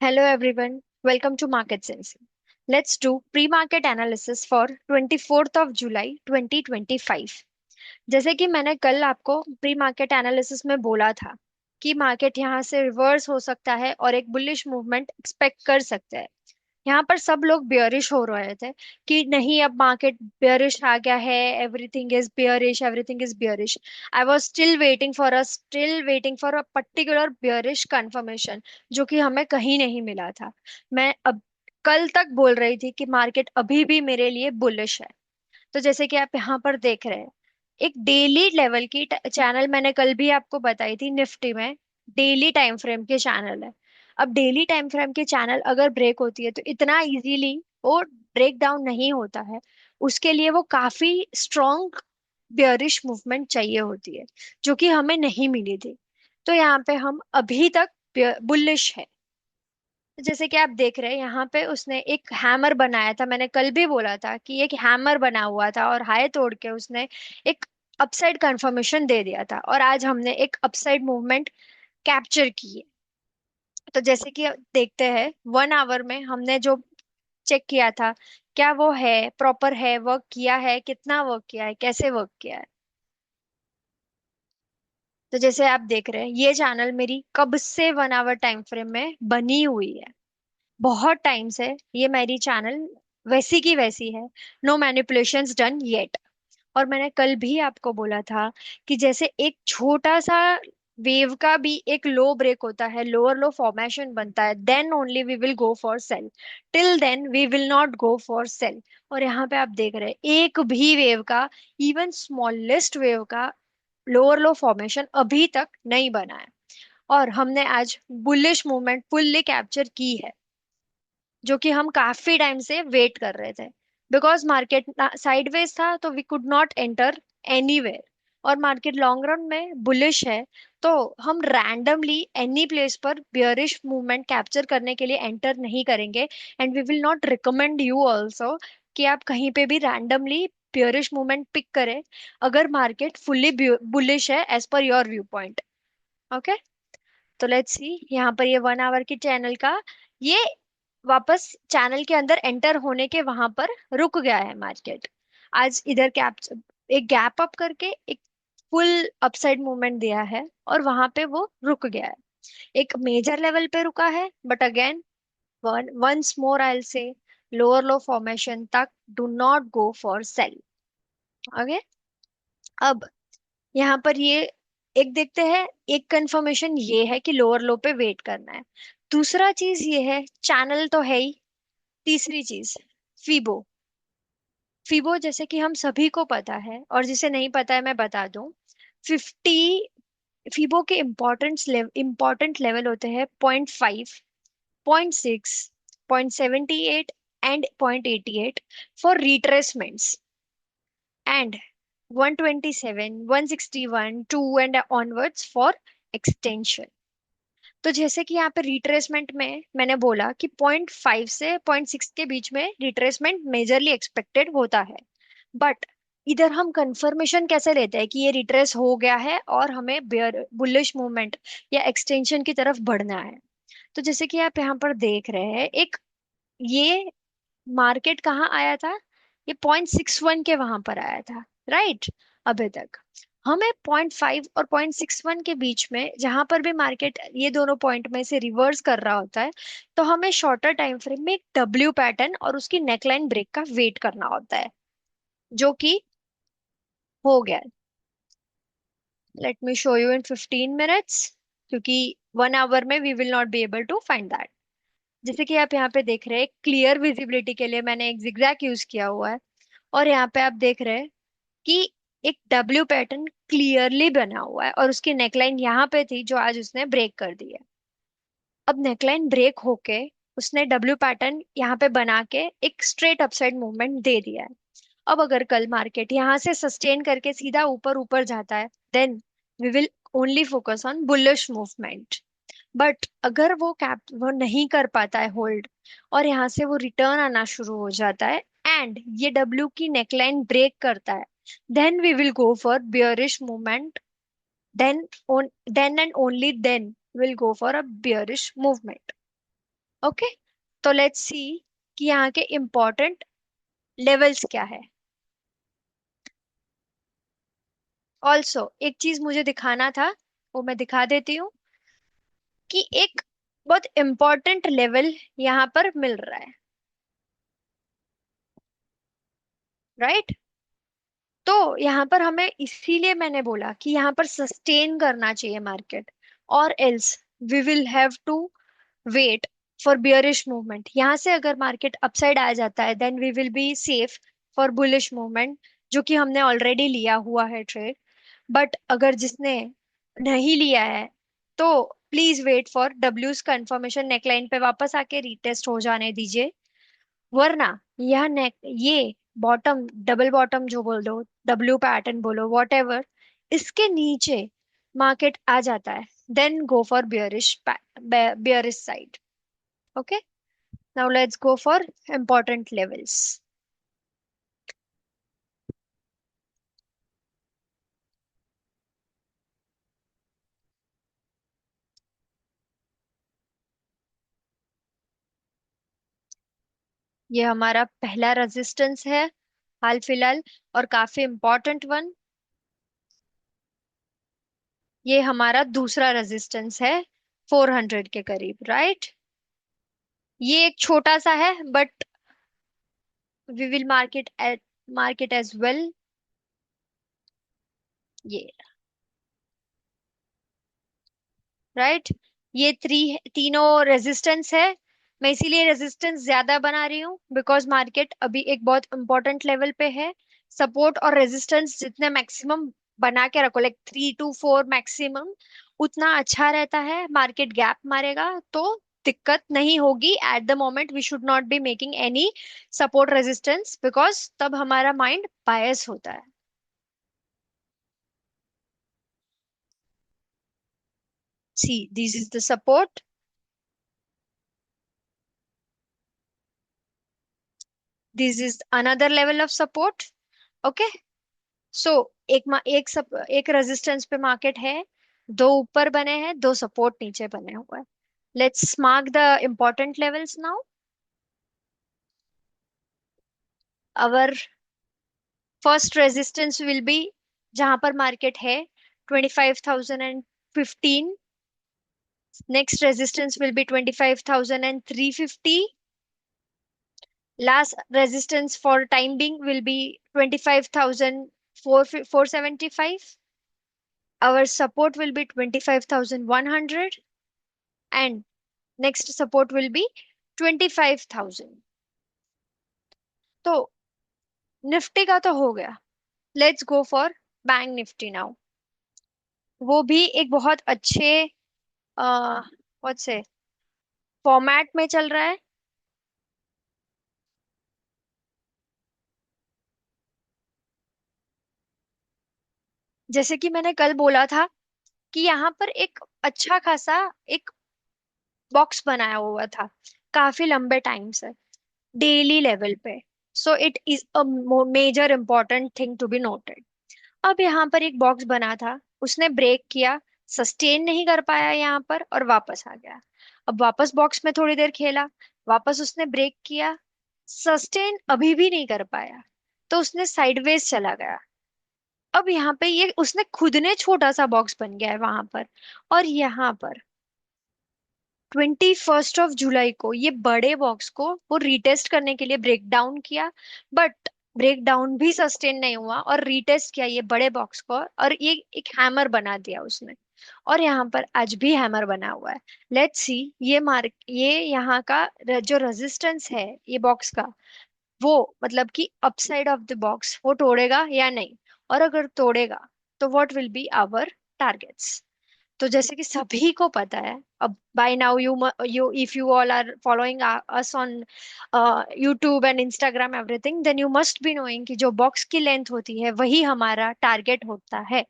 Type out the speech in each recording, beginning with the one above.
Hello everyone, welcome to Market Sense. Let's do pre-market analysis for 24th of July 2025. जैसे कि मैंने कल आपको प्री मार्केट एनालिसिस में बोला था कि मार्केट यहाँ से रिवर्स हो सकता है और एक बुलिश मूवमेंट एक्सपेक्ट कर सकते हैं। यहाँ पर सब लोग बियरिश हो रहे थे कि नहीं अब मार्केट बियरिश आ गया है, everything is bearish. I was still waiting for a particular bearish confirmation, जो कि हमें कहीं नहीं मिला था। मैं अब कल तक बोल रही थी कि मार्केट अभी भी मेरे लिए बुलिश है। तो जैसे कि आप यहाँ पर देख रहे हैं, एक डेली लेवल की चैनल मैंने कल भी आपको बताई थी निफ्टी में। डेली टाइम फ्रेम के चैनल है। अब डेली टाइम फ्रेम की चैनल अगर ब्रेक होती है तो इतना इजीली वो ब्रेक डाउन नहीं होता है। उसके लिए वो काफी स्ट्रॉन्ग बियरिश मूवमेंट चाहिए होती है, जो कि हमें नहीं मिली थी। तो यहाँ पे हम अभी तक बुलिश है। तो जैसे कि आप देख रहे हैं यहाँ पे उसने एक हैमर बनाया था। मैंने कल भी बोला था कि एक हैमर बना हुआ था और हाई तोड़ के उसने एक अपसाइड कंफर्मेशन दे दिया था, और आज हमने एक अपसाइड मूवमेंट कैप्चर की है। तो जैसे कि देखते हैं 1 आवर में हमने जो चेक किया था, क्या वो है प्रॉपर है, वर्क किया है, कितना वर्क किया है, कैसे वर्क किया है। तो जैसे आप देख रहे हैं ये चैनल मेरी कब से 1 आवर टाइम फ्रेम में बनी हुई है। बहुत टाइम से ये मेरी चैनल वैसी की वैसी है। No manipulations done yet. और मैंने कल भी आपको बोला था कि जैसे एक छोटा सा वेव का भी एक लो ब्रेक होता है, लोअर लो फॉर्मेशन बनता है, then only we will go for sale. Till then we will not go for sale. और यहाँ पे आप देख रहे हैं एक भी वेव का, इवन स्मॉलेस्ट वेव का लोअर लो फॉर्मेशन अभी तक नहीं बना है। और हमने आज बुलिश मूवमेंट फुल्ली कैप्चर की है, जो कि हम काफी टाइम से वेट कर रहे थे। बिकॉज मार्केट साइडवेज था तो we could not enter anywhere. और मार्केट लॉन्ग रन में बुलिश है, तो हम रैंडमली एनी प्लेस पर बियरिश मूवमेंट कैप्चर करने के लिए एंटर नहीं करेंगे। And we will not recommend you also कि आप कहीं पे भी रैंडमली बियरिश मूवमेंट पिक करें अगर मार्केट फुल्ली बुलिश है as per your view point. Okay, तो लेट्स सी यहाँ पर ये 1 आवर की चैनल का ये वापस चैनल के अंदर एंटर होने के वहां पर रुक गया है मार्केट। आज इधर कैप एक गैप अप करके एक फुल अपसाइड मूवमेंट दिया है और वहां पे वो रुक गया है। एक मेजर लेवल पे रुका है, बट अगेन वंस मोर आई से लोअर लो फॉर्मेशन तक do not go for cell. Okay, अब यहाँ पर ये एक देखते हैं। एक कंफर्मेशन ये है कि लोअर लो पे वेट करना है। दूसरा चीज ये है, चैनल तो है ही। तीसरी चीज फीबो। फीबो जैसे कि हम सभी को पता है, और जिसे नहीं पता है मैं बता दूं। 50 फीबो के इम्पोर्टेंट लेवल होते हैं 0.5, 0.6, 0.78 and 0.88 for retracements, and 127, 161, 2 and onwards for extension. तो जैसे कि यहाँ पे रिट्रेसमेंट में मैंने बोला कि 0.5 से 0.6 के बीच में रिट्रेसमेंट मेजरली एक्सपेक्टेड होता है। बट इधर हम कंफर्मेशन कैसे लेते हैं कि ये रिट्रेस हो गया है और हमें बेयर बुलिश मूवमेंट या एक्सटेंशन की तरफ बढ़ना है। तो जैसे कि आप यहाँ पर देख रहे हैं, एक ये मार्केट कहाँ आया था, ये 0.61 के वहां पर आया था, राइट। अभी तक हमें 0.5 और 0.61 के बीच में जहां पर भी मार्केट ये दोनों पॉइंट में से रिवर्स कर रहा होता है, तो हमें शॉर्टर टाइम फ्रेम में एक डब्ल्यू पैटर्न और उसकी नेकलाइन ब्रेक का वेट करना होता है, जो कि हो गया। Let me show you in 15 minutes, क्योंकि 1 आवर में we will not be able to find that. जैसे कि आप यहाँ पे देख रहे हैं, क्लियर विजिबिलिटी के लिए मैंने एक जिगजैग यूज किया हुआ है। और यहाँ पे आप देख रहे हैं कि एक डब्ल्यू पैटर्न क्लियरली बना हुआ है और उसकी नेकलाइन यहाँ पे थी जो आज उसने ब्रेक कर दी है। अब नेकलाइन ब्रेक होके उसने डब्ल्यू पैटर्न यहाँ पे बना के एक स्ट्रेट अपसाइड मूवमेंट दे दिया है। अब अगर कल मार्केट यहाँ से सस्टेन करके सीधा ऊपर ऊपर जाता है, then we will only focus on bullish movement. But अगर वो नहीं कर पाता है होल्ड, और यहाँ से वो रिटर्न आना शुरू हो जाता है एंड ये डब्ल्यू की नेकलाइन ब्रेक करता है, then we will go for bearish movement. Then then and only then will go for a bearish movement. Okay, तो लेट्स सी कि यहाँ के इम्पोर्टेंट लेवल्स क्या है। ऑल्सो एक चीज मुझे दिखाना था, वो मैं दिखा देती हूँ कि एक बहुत इम्पोर्टेंट लेवल यहाँ पर मिल रहा है, राइट। तो यहाँ पर हमें, इसीलिए मैंने बोला कि यहाँ पर सस्टेन करना चाहिए मार्केट, और else we will have to wait for bearish movement. यहाँ से अगर मार्केट अपसाइड आ जाता है then we will be safe for bullish movement, जो कि हमने ऑलरेडी लिया हुआ है ट्रेड। बट अगर जिसने नहीं लिया है तो प्लीज वेट फॉर डब्ल्यूज कंफर्मेशन, नेकलाइन पे वापस आके रीटेस्ट हो जाने दीजिए। वरना यह नेक, ये बॉटम, डबल बॉटम जो बोल दो, डब्ल्यू पैटर्न बोलो, वॉट एवर, इसके नीचे मार्केट आ जाता है then go for bearish side. Okay, now let's go for important levels। ये हमारा पहला रेजिस्टेंस है हाल फिलहाल, और काफी इंपॉर्टेंट वन। ये हमारा दूसरा रेजिस्टेंस है 400 के करीब, राइट। ये एक छोटा सा है but we will market as well. ये, राइट, ये तीनों रेजिस्टेंस है। मैं इसीलिए रेजिस्टेंस ज्यादा बना रही हूँ बिकॉज मार्केट अभी एक बहुत इंपॉर्टेंट लेवल पे है। सपोर्ट और रेजिस्टेंस जितने मैक्सिमम बना के रखो, लाइक 3 to 4 मैक्सिमम, उतना अच्छा रहता है। मार्केट गैप मारेगा तो दिक्कत नहीं होगी। At the moment we should not be making any support resistance because तब हमारा माइंड बायस होता है। See, this is the support, this is another level of support. Okay, so एक रेजिस्टेंस पे मार्केट है, दो ऊपर बने हैं, दो सपोर्ट नीचे बने हुए हैं। Let's mark the important levels now. Our first resistance will be, जहां पर मार्केट है, 25,015। Next resistance will be 25,350। Last resistance for time being will be 25,475। Our support will be 25,100, and next support will be 25,000। तो Nifty का तो हो गया। Let's go for bank Nifty now. वो भी एक बहुत अच्छे बहुत से फॉर्मेट में चल रहा है। जैसे कि मैंने कल बोला था कि यहाँ पर एक अच्छा खासा एक बॉक्स बनाया हुआ था काफी लंबे टाइम से, डेली लेवल पे। So it is a major important thing to be noted. अब यहाँ पर एक बॉक्स बना था, उसने ब्रेक किया, सस्टेन नहीं कर पाया यहाँ पर और वापस आ गया। अब वापस बॉक्स में थोड़ी देर खेला, वापस उसने ब्रेक किया, सस्टेन अभी भी नहीं कर पाया, तो उसने साइडवेज चला गया। अब यहाँ पे ये उसने खुद ने छोटा सा बॉक्स बन गया है वहां पर। और यहाँ पर 21 जुलाई को ये बड़े बॉक्स को वो रीटेस्ट करने के लिए ब्रेक डाउन किया, बट ब्रेक डाउन भी सस्टेन नहीं हुआ और रीटेस्ट किया ये बड़े बॉक्स को, और ये एक हैमर बना दिया उसने। और यहाँ पर आज भी हैमर बना हुआ है। लेट्स सी ये यहाँ का जो रेजिस्टेंस है ये बॉक्स का, वो मतलब कि अपसाइड ऑफ द बॉक्स वो तोड़ेगा या नहीं, और अगर तोड़ेगा तो what will be our targets. तो जैसे कि सभी को पता है अब, by now you if you all are following us on YouTube and Instagram everything, then you must be knowing कि जो बॉक्स की लेंथ होती है वही हमारा टारगेट होता है।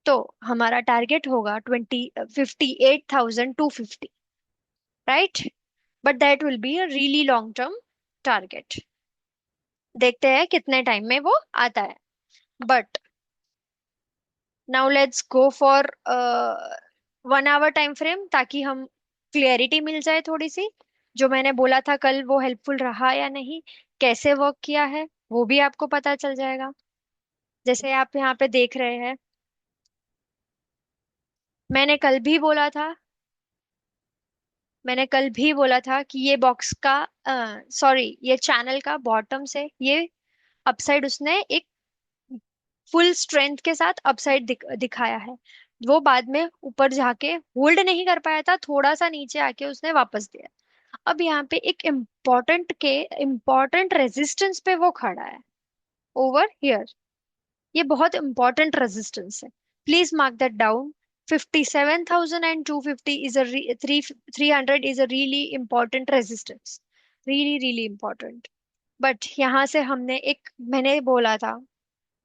तो हमारा टारगेट होगा 58,250, right. But that will be a really long term target. देखते हैं कितने टाइम में वो आता है। But now let's go for 1 hour time frame, ताकि हम क्लियरिटी मिल जाए थोड़ी सी। जो मैंने बोला था कल वो हेल्पफुल रहा या नहीं, कैसे वर्क किया है, वो भी आपको पता चल जाएगा। जैसे आप यहाँ पे देख रहे हैं, मैंने कल भी बोला था, मैंने कल भी बोला था कि ये बॉक्स का, सॉरी, ये चैनल का बॉटम से ये अपसाइड उसने एक फुल स्ट्रेंथ के साथ अपसाइड दिखाया है। वो बाद में ऊपर जाके होल्ड नहीं कर पाया था, थोड़ा सा नीचे आके उसने वापस दिया। अब यहाँ पे एक इम्पोर्टेंट रेजिस्टेंस पे वो खड़ा है, ओवर हियर। ये बहुत इंपॉर्टेंट रेजिस्टेंस है, please mark that down. 57,250 is a three 300 is a really important resistance, really really important. But यहाँ से हमने एक, मैंने बोला था,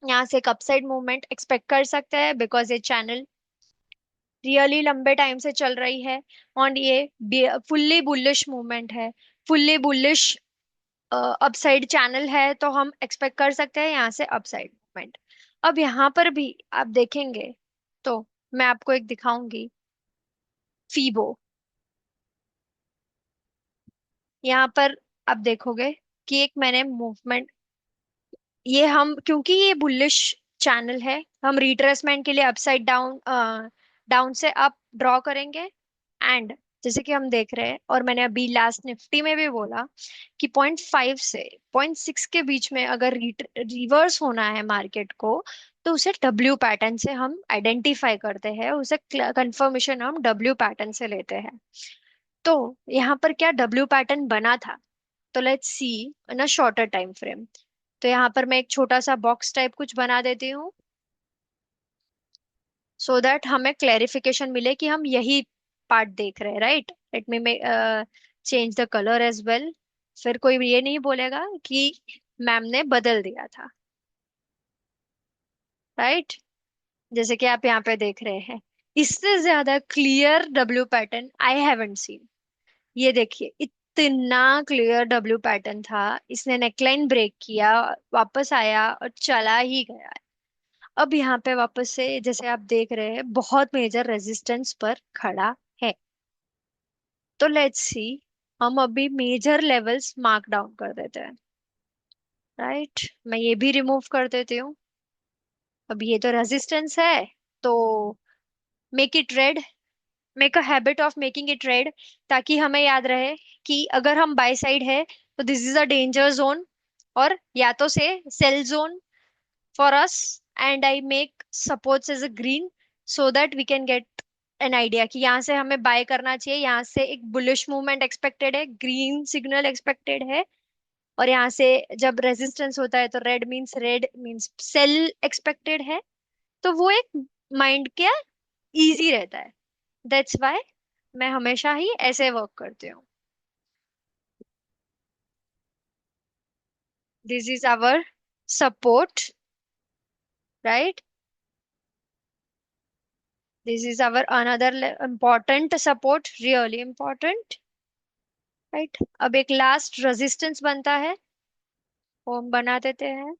यहाँ से एक अपसाइड मूवमेंट एक्सपेक्ट कर सकते हैं, बिकॉज ये चैनल रियली लंबे टाइम से चल रही है। और ये फुल्ली बुलिश मूवमेंट है, फुल्ली बुलिश अपसाइड चैनल है, तो हम एक्सपेक्ट कर सकते हैं यहाँ से अपसाइड मूवमेंट। अब यहाँ पर भी आप देखेंगे तो मैं आपको एक दिखाऊंगी, फीबो। यहाँ पर आप देखोगे कि एक मैंने मूवमेंट, ये हम क्योंकि ये बुलिश चैनल है, हम रिट्रेसमेंट के लिए अपसाइड डाउन, डाउन से अप ड्रॉ करेंगे। एंड जैसे कि हम देख रहे हैं, और मैंने अभी लास्ट निफ्टी में भी बोला कि 0.5 से 0.6 के बीच में अगर रिवर्स होना है मार्केट को, तो उसे डब्ल्यू पैटर्न से हम आइडेंटिफाई करते हैं, उसे कंफर्मेशन हम डब्ल्यू पैटर्न से लेते हैं। तो यहाँ पर क्या डब्ल्यू पैटर्न बना था, तो let's C in a shorter time frame. तो यहाँ पर मैं एक छोटा सा बॉक्स टाइप कुछ बना देती हूँ, सो दैट हमें क्लेरिफिकेशन मिले कि हम यही पार्ट देख रहे हैं, right. Let me change the colour as well, फिर कोई ये नहीं बोलेगा कि मैम ने बदल दिया था, राइट। जैसे कि आप यहाँ पे देख रहे हैं, इससे ज्यादा clear W pattern I haven't seen. ये देखिए, इतना क्लियर डब्ल्यू पैटर्न था, इसने नेकलाइन ब्रेक किया, वापस आया और चला ही गया। अब यहाँ पे वापस से जैसे आप देख रहे हैं, बहुत मेजर रेजिस्टेंस पर खड़ा है। तो लेट्स सी, हम अभी मेजर लेवल्स मार्क डाउन कर देते हैं, राइट। मैं ये भी रिमूव कर देती हूँ। अब ये तो रेजिस्टेंस है, तो make it red, make a habit of making it red, ताकि हमें याद रहे कि अगर हम बाय साइड है तो this is a danger zone, और या तो से sell zone for us, and I make supports as a green, so that we can get an idea कि यहाँ से हमें बाय करना चाहिए, यहाँ से एक बुलिश मूवमेंट एक्सपेक्टेड है, ग्रीन सिग्नल एक्सपेक्टेड है। और यहाँ से जब रेजिस्टेंस होता है तो रेड मीन्स सेल एक्सपेक्टेड है। तो वो एक माइंड क्या इजी रहता है, दैट्स वाई मैं हमेशा ही ऐसे वर्क करती हूँ। This is our support, right. This is our another important support, really important, right. अब एक लास्ट रेजिस्टेंस बनता है, वो हम बना देते हैं।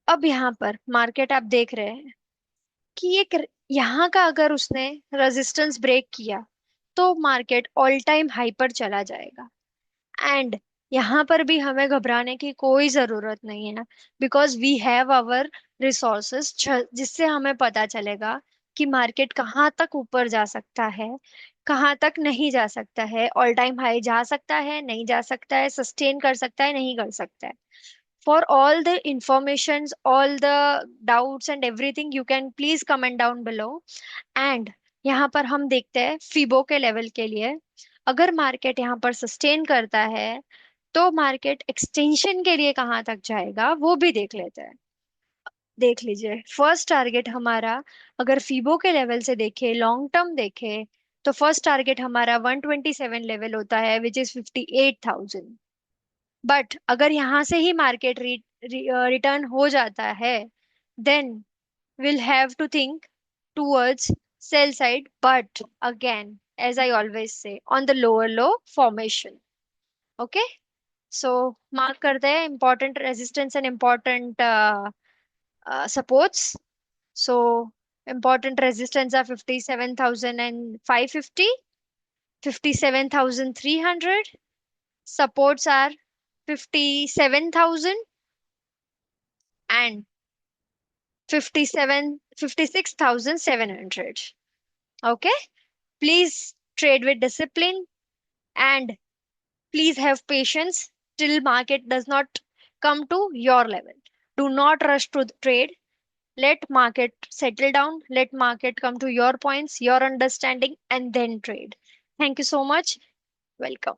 अब यहाँ पर मार्केट आप देख रहे हैं कि एक यहाँ का अगर उसने रेजिस्टेंस ब्रेक किया, तो मार्केट ऑल टाइम हाई पर चला जाएगा। एंड यहाँ पर भी हमें घबराने की कोई जरूरत नहीं है, because we have our resources, जिससे हमें पता चलेगा कि मार्केट कहाँ तक ऊपर जा सकता है, कहाँ तक नहीं जा सकता है, ऑल टाइम हाई जा सकता है, नहीं जा सकता है, सस्टेन कर सकता है, नहीं कर सकता है। For all the information, all the doubts and everything, you can please comment down below. And यहाँ पर हम देखते हैं फिबो के लेवल के लिए, अगर मार्केट यहाँ पर सस्टेन करता है, तो मार्केट एक्सटेंशन के लिए कहाँ तक जाएगा वो भी देख लेते हैं। देख लीजिए, फर्स्ट टारगेट हमारा, अगर फीबो के लेवल से देखे, लॉन्ग टर्म देखे, तो फर्स्ट टारगेट हमारा 127 लेवल होता है, विच इज 58,000। बट अगर यहाँ से ही मार्केट रिटर्न हो जाता है, then we'll have to think towards sell side, but again, as I always say, on the lower low formation. Okay, so mark करते हैं important resistance and important supports. So important resistance are 57,550, 57,300. Supports are 57,000 and 56,700. Okay, please trade with discipline and please have patience till market does not come to your level. Do not rush to the trade. Let market settle down. Let market come to your points, your understanding, and then trade. Thank you so much. Welcome.